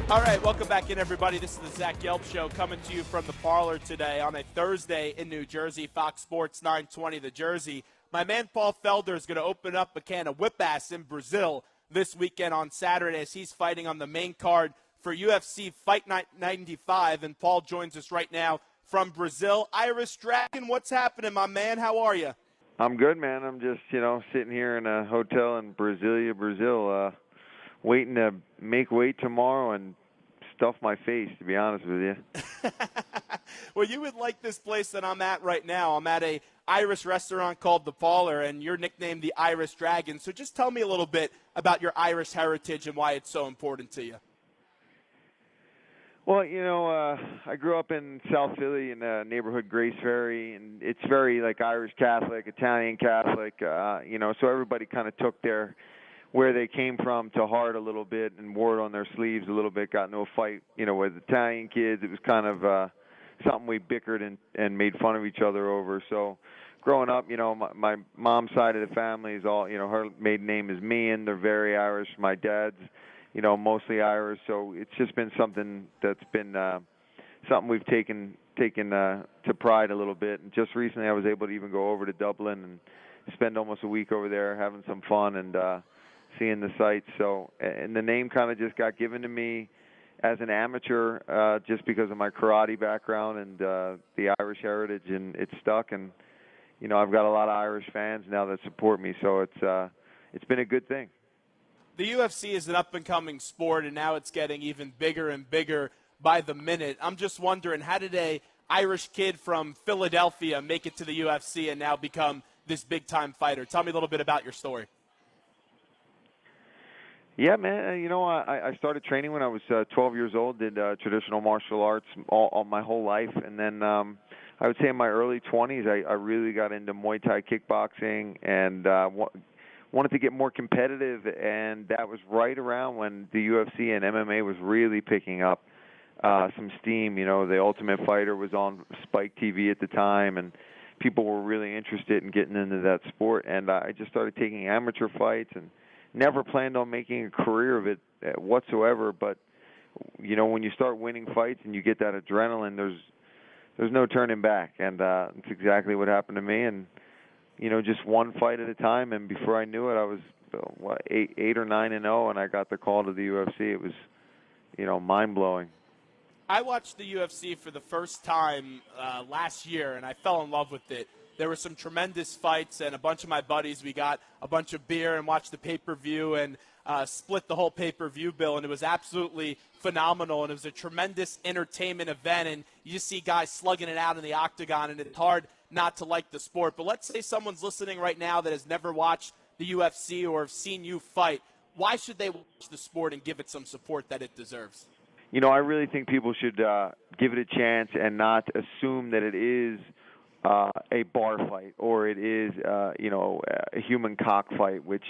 All right, welcome back in, everybody. This is the Zach Gelb Show coming to you from the parlor today on a Thursday in New Jersey, Fox Sports 920 The Jersey. My man Paul Felder is going to open up a can of whip ass in Brazil this weekend on Saturday as he's fighting on the main card for UFC Fight Night 95. And Paul joins us right now from Brazil. Irish Dragon, what's happening, my man? How are you? I'm good, man. I'm just, sitting here in a hotel in Brasilia, Brazil, waiting to make weight tomorrow and stuff my face, to be honest with you. Well, you would like this place that I'm at right now. I'm at a Irish restaurant called The Parlor, and you're nicknamed the Irish Dragon. So just tell me a little bit about your Irish heritage and why it's so important to you. Well, I grew up in South Philly in the neighborhood Grace Ferry, and it's very like Irish Catholic, Italian Catholic, so everybody kind of took where they came from to heart a little bit and wore it on their sleeves a little bit, got into a fight, with Italian kids. It was kind of something we bickered and made fun of each other over. So growing up, my mom's side of the family is all, her maiden name is Meehan. They're very Irish. My dad's, mostly Irish. So it's just been something that's been something we've taken to pride a little bit. And just recently I was able to even go over to Dublin and spend almost a week over there having some fun and seeing the sights. So, and the name kind of just got given to me as an amateur just because of my karate background and the Irish heritage, and it stuck. And I've got a lot of Irish fans now that support me, so it's been a good thing. The UFC is an up-and-coming sport, and now it's getting even bigger and bigger by the minute. I'm just wondering, how did a Irish kid from Philadelphia make it to the UFC and now become this big-time fighter? Tell me a little bit about your story. Yeah, man. I started training when I was 12 years old, did traditional martial arts all my whole life. And then I would say in my early 20s, I really got into Muay Thai kickboxing and wanted to get more competitive. And that was right around when the UFC and MMA was really picking up some steam. The Ultimate Fighter was on Spike TV at the time, and people were really interested in getting into that sport. And I just started taking amateur fights and never planned on making a career of it whatsoever, but when you start winning fights and you get that adrenaline, there's no turning back, and it's exactly what happened to me. And just one fight at a time, and before I knew it, I was 8 or 9-0, and I got the call to the UFC. It was mind blowing. I watched the UFC for the first time last year, and I fell in love with it. There were some tremendous fights, and a bunch of my buddies, we got a bunch of beer and watched the pay-per-view and split the whole pay-per-view bill, and it was absolutely phenomenal, and it was a tremendous entertainment event, and you just see guys slugging it out in the octagon, and it's hard not to like the sport. But let's say someone's listening right now that has never watched the UFC or have seen you fight. Why should they watch the sport and give it some support that it deserves? I really think people should give it a chance and not assume that it is a bar fight, or it is, a human cockfight, which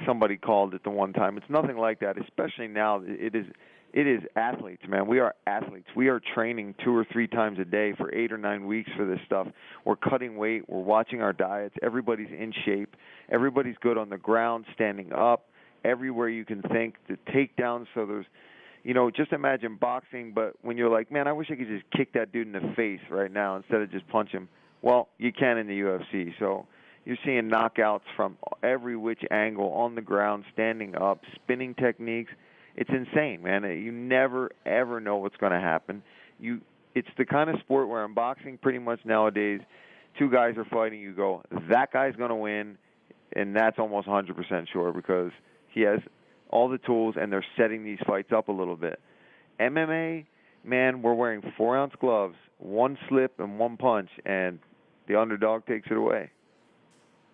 somebody called it the one time. It's nothing like that, especially now. It is athletes, man. We are athletes. We are training 2 or 3 times a day for 8 or 9 weeks for this stuff. We're cutting weight. We're watching our diets. Everybody's in shape. Everybody's good on the ground, standing up, everywhere you can think. The takedowns, so there's, just imagine boxing, but when you're like, man, I wish I could just kick that dude in the face right now instead of just punch him. Well, you can in the UFC. So you're seeing knockouts from every which angle, on the ground, standing up, spinning techniques. It's insane, man. You never, ever know what's going to happen. It's the kind of sport where in boxing, pretty much nowadays, 2 guys are fighting, you go, that guy's going to win, and that's almost 100% sure because he has all the tools, and they're setting these fights up a little bit. MMA, man, we're wearing 4-ounce gloves, 1 slip and 1 punch, and the underdog takes it away.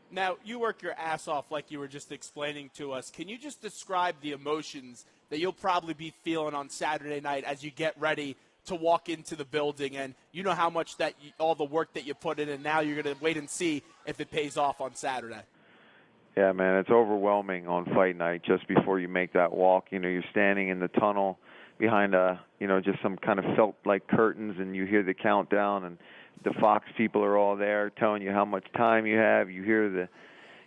Now, you work your ass off like you were just explaining to us. Can you just describe the emotions that you'll probably be feeling on Saturday night as you get ready to walk into the building? And you know how much all the work that you put in, and now you're going to wait and see if it pays off on Saturday. Yeah, man, it's overwhelming on fight night just before you make that walk. You're standing in the tunnel behind just some kind of felt-like curtains, and you hear the countdown, and the Fox people are all there telling you how much time you have. You hear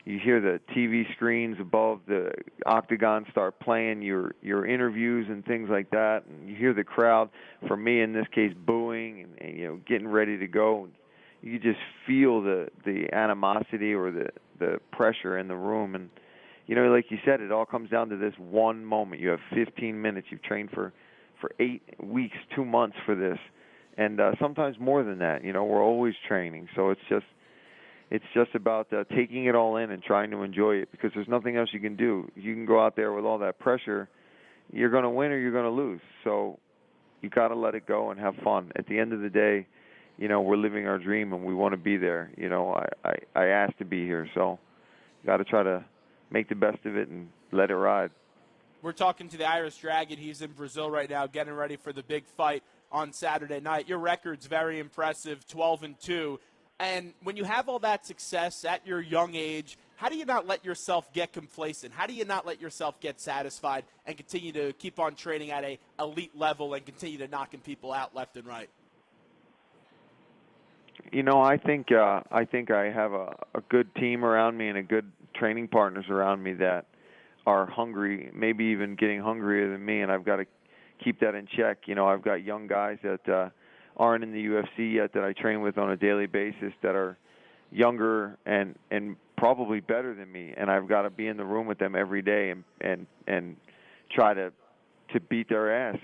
you hear the TV screens above the octagon start playing your interviews and things like that, and you hear the crowd, for me in this case, booing and you know, getting ready to go. You just feel the animosity or the pressure in the room, and you know, like you said, it all comes down to this one moment. You have 15 minutes. You've trained for 8 weeks, 2 months for this, and sometimes more than that. You know, we're always training, so it's just about taking it all in and trying to enjoy it, because there's nothing else you can do. You can go out there with all that pressure, you're going to win or you're going to lose. So you got to let it go and have fun. At the end of the day, you know, we're living our dream and we want to be there. You know, I asked to be here, so you got to try to make the best of it and let it ride. We're talking to the Irish Dragon. He's in Brazil right now, getting ready for the big fight on Saturday night. Your record's very impressive, 12-2. And when you have all that success at your young age, how do you not let yourself get complacent? How do you not let yourself get satisfied and continue to keep on training at a elite level and continue to knocking people out left and right? You know, I think I have a good team around me and a good training partners around me that are hungry, maybe even getting hungrier than me, and I've got to keep that in check. You know, I've got young guys that aren't in the UFC yet that I train with on a daily basis that are younger and probably better than me, and I've got to be in the room with them every day and try to beat their ass,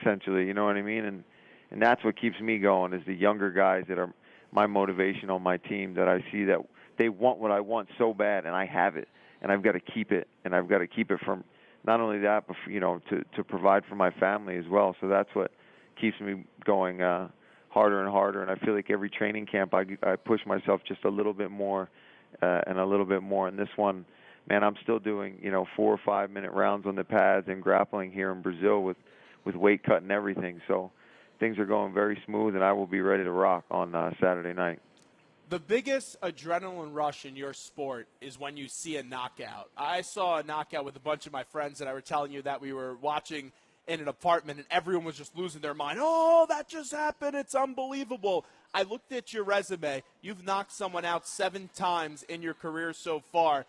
essentially. You know what I mean? And that's what keeps me going, is the younger guys that are my motivation on my team, that I see that they want what I want so bad, and I have it, and I've got to keep it, and I've got to keep it from not only that, but you know, to provide for my family as well. So that's what keeps me going harder and harder, and I feel like every training camp I push myself just a little bit more and a little bit more. And this one, man, I'm still doing, you know, 4 or 5 minute rounds on the pads and grappling here in Brazil with weight cut and everything. So things are going very smooth, and I will be ready to rock on Saturday night. The biggest adrenaline rush in your sport is when you see a knockout. I saw a knockout with a bunch of my friends, and I were telling you that we were watching in an apartment, and everyone was just losing their mind. Oh, that just happened. It's unbelievable. I looked at your resume. You've knocked someone out 7 times in your career so far.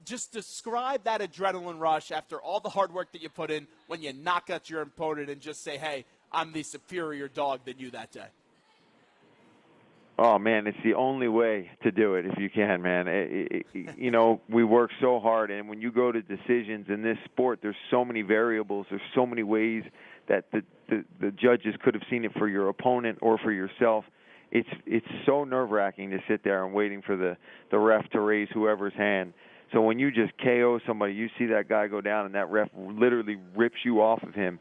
Just describe that adrenaline rush after all the hard work that you put in when you knock out your opponent and just say, hey, I'm the superior dog than you that day. Oh, man, it's the only way to do it if you can, man. You know, we work so hard, and when you go to decisions in this sport, there's so many variables. There's so many ways that the judges could have seen it for your opponent or for yourself. It's so nerve-wracking to sit there and waiting for the ref to raise whoever's hand. So when you just KO somebody, you see that guy go down, and that ref literally rips you off of him,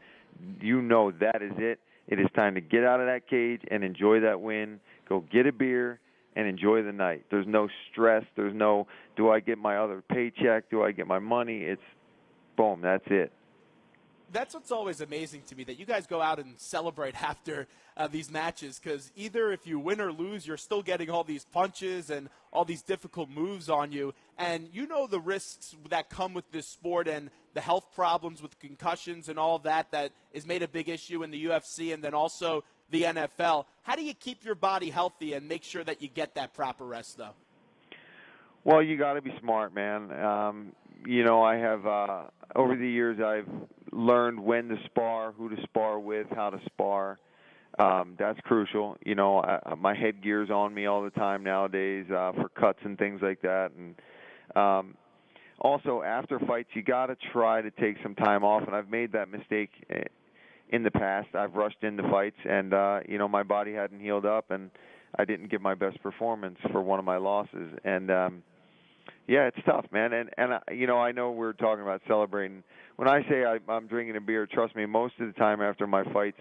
you know that is it. It is time to get out of that cage and enjoy that win. Go get a beer and enjoy the night. There's no stress. There's no, do I get my other paycheck? Do I get my money? It's boom, that's it. That's what's always amazing to me, that you guys go out and celebrate after these matches, because either if you win or lose, you're still getting all these punches and all these difficult moves on you. And you know the risks that come with this sport and the health problems with concussions and all of that is made a big issue in the UFC and then also the NFL. How do you keep your body healthy and make sure that you get that proper rest, though? Well, you got to be smart, man. You know, I have over the years I've learned when to spar, who to spar with, how to spar. That's crucial. You know, my headgear's on me all the time nowadays for cuts and things like that. And also, after fights, you got to try to take some time off. And I've made that mistake in the past. I've rushed into fights, and you know, my body hadn't healed up, and I didn't give my best performance for one of my losses. And yeah, it's tough, man. And you know, I know we're talking about celebrating. When I say I'm drinking a beer, trust me, most of the time after my fights,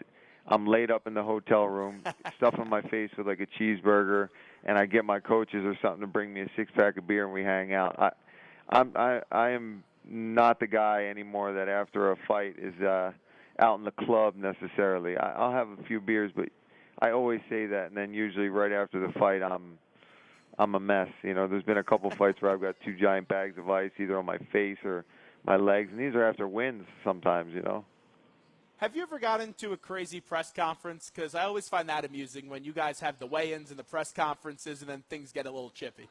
I'm laid up in the hotel room, stuffing my face with like a cheeseburger, and I get my coaches or something to bring me a 6-pack of beer, and we hang out. I am not the guy anymore that after a fight is out in the club necessarily. I'll have a few beers, but I always say that, and then usually right after the fight, I'm a mess. You know, there's been a couple fights where I've got 2 giant bags of ice either on my face or my legs, and these are after wins sometimes, you know. Have you ever gotten to a crazy press conference? Because I always find that amusing when you guys have the weigh-ins and the press conferences and then things get a little chippy.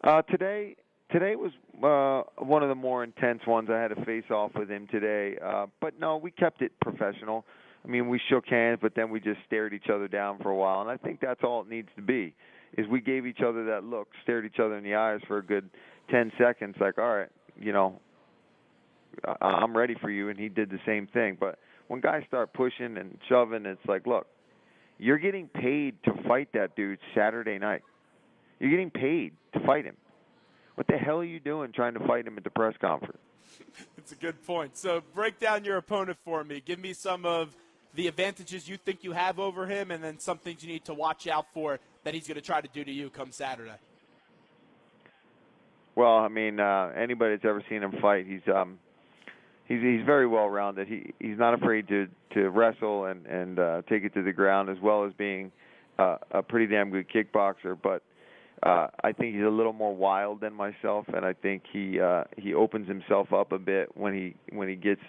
Today was one of the more intense ones. I had a face-off with him today, but no, we kept it professional. I mean, we shook hands, but then we just stared each other down for a while, and I think that's all it needs to be. Is we gave each other that look, stared each other in the eyes for a good 10 seconds, like, all right, I'm ready for you, and he did the same thing. But when guys start pushing and shoving, it's like, look, you're getting paid to fight that dude Saturday night. You're getting paid to fight him. What the hell are you doing trying to fight him at the press conference? It's a good point. So break down your opponent for me. Give me some of the advantages you think you have over him, and then some things you need to watch out for that he's going to try to do to you come Saturday. Well, I mean, anybody that's ever seen him fight, he's very well rounded. He's not afraid to wrestle and take it to the ground, as well as being a pretty damn good kickboxer. But I think he's a little more wild than myself, and I think he opens himself up a bit when he gets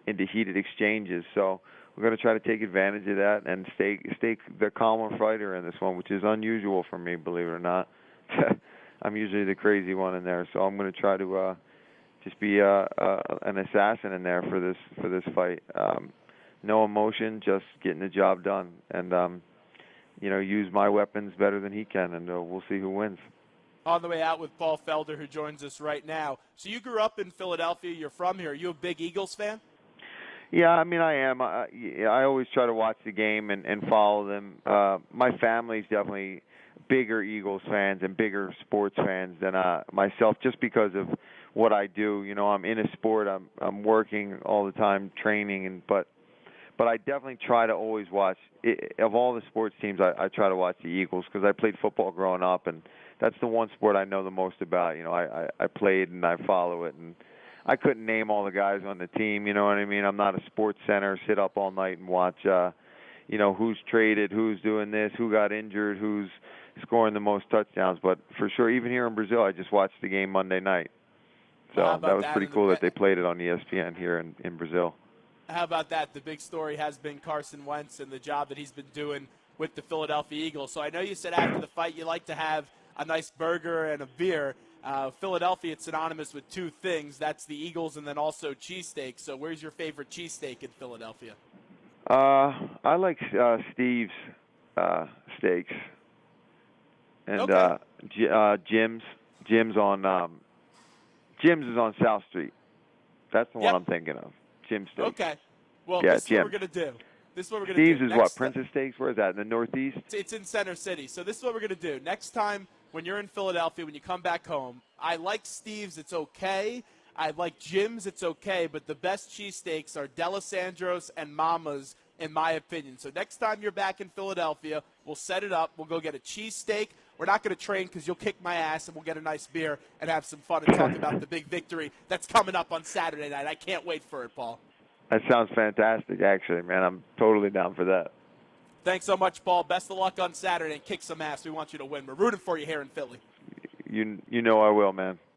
into heated exchanges. So we're going to try to take advantage of that and stay the calmer fighter in this one, which is unusual for me, believe it or not. I'm usually the crazy one in there, so I'm going to try to just be an assassin in there for this fight. No emotion, just getting the job done, and use my weapons better than he can, and we'll see who wins. On the way out with Paul Felder, who joins us right now. So you grew up in Philadelphia. You're from here. Are you a big Eagles fan? Yeah, I mean, I am. I always try to watch the game and follow them. My family's definitely bigger Eagles fans and bigger sports fans than myself, just because of what I do. I'm in a sport. I'm working all the time, training, but I definitely try to always watch. Of all the sports teams, I try to watch the Eagles because I played football growing up, and that's the one sport I know the most about. I played and I follow it, and I couldn't name all the guys on the team. You know what I mean? I'm not a sports center, sit up all night and watch, who's traded, who's doing this, who got injured, who's scoring the most touchdowns. But for sure, even here in Brazil, I just watched the game Monday night. So that was pretty cool that they played it on ESPN here in Brazil. How about that? The big story has been Carson Wentz and the job that he's been doing with the Philadelphia Eagles. So I know you said after the fight you like to have a nice burger and a beer. Philadelphia, it's synonymous with two things. That's the Eagles and then also cheesesteaks. So where's your favorite cheesesteak in Philadelphia? I like Steve's steaks. And okay. Jim's is on South Street. That's the one I'm thinking of. Jim's Steaks. Okay. Well, yeah, this is what we're going to do. Steve's is what? Princess Steaks? Where is that? In the Northeast? It's in Center City. So this is what we're going to do. Next time when you're in Philadelphia, when you come back home, I like Steve's. It's okay. I like Jim's. It's okay. But the best cheesesteaks are D'Alessandro's and Mama's, in my opinion. So next time you're back in Philadelphia, we'll set it up. We'll go get a cheesesteak. We're not going to train because you'll kick my ass, and we'll get a nice beer and have some fun and talk about the big victory that's coming up on Saturday night. I can't wait for it, Paul. That sounds fantastic, actually, man. I'm totally down for that. Thanks so much, Paul. Best of luck on Saturday and kick some ass. We want you to win. We're rooting for you here in Philly. You know I will, man.